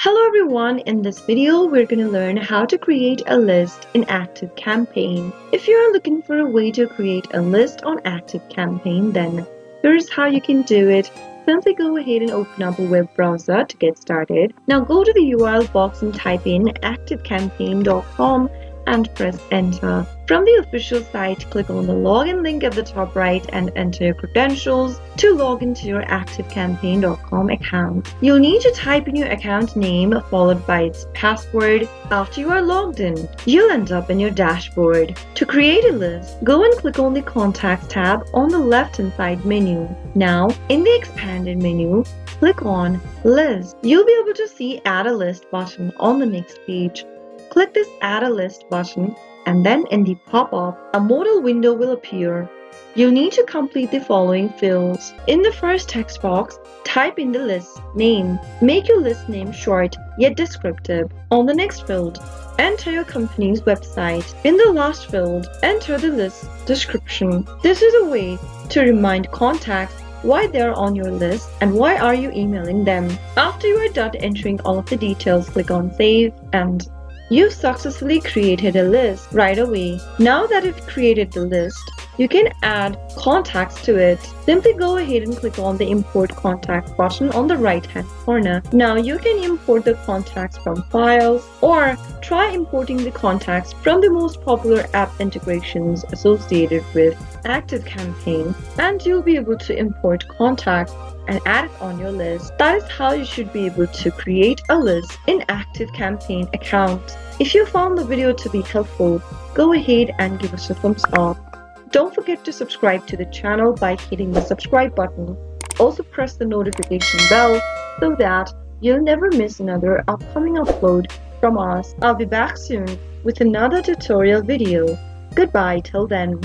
Hello everyone, in this video we're going to learn how to create a list in ActiveCampaign. If you are looking for a way to create a list on ActiveCampaign, then here's how you can do it. Simply go ahead and open up a web browser to get started. Now go to the URL box and type in activecampaign.com and press enter. From the official site, click on the login link at the top right and enter your credentials to log into your ActiveCampaign.com account. You'll need to type in your account name followed by its password. After you are logged in, you'll end up in your dashboard. To create a list, go and click on the Contacts tab on the left-hand side menu. Now, in the expanded menu, click on List. You'll be able to see Add a List button on the next page. Click this Add a List button and then in the pop-up, a modal window will appear. You'll need to complete the following fields. In the first text box, type in the list name. Make your list name short yet descriptive. On the next field, enter your company's website. In the last field, enter the list description. This is a way to remind contacts why they're on your list and why are you emailing them. After you are done entering all of the details, click on Save and you've successfully created a list right away. Now that you've created the list, you can add contacts to it. Simply go ahead and click on the Import Contacts button on the right-hand corner. Now you can import the contacts from files or try importing the contacts from the most popular app integrations associated with ActiveCampaign, and you'll be able to import contacts and add it on your list. That is how you should be able to create a list in ActiveCampaign account. If you found the video to be helpful, go ahead and give us a thumbs up. Don't forget to subscribe to the channel by hitting the subscribe button. Also press the notification bell so that you'll never miss another upcoming upload from us. I'll be back soon with another tutorial video. Goodbye till then.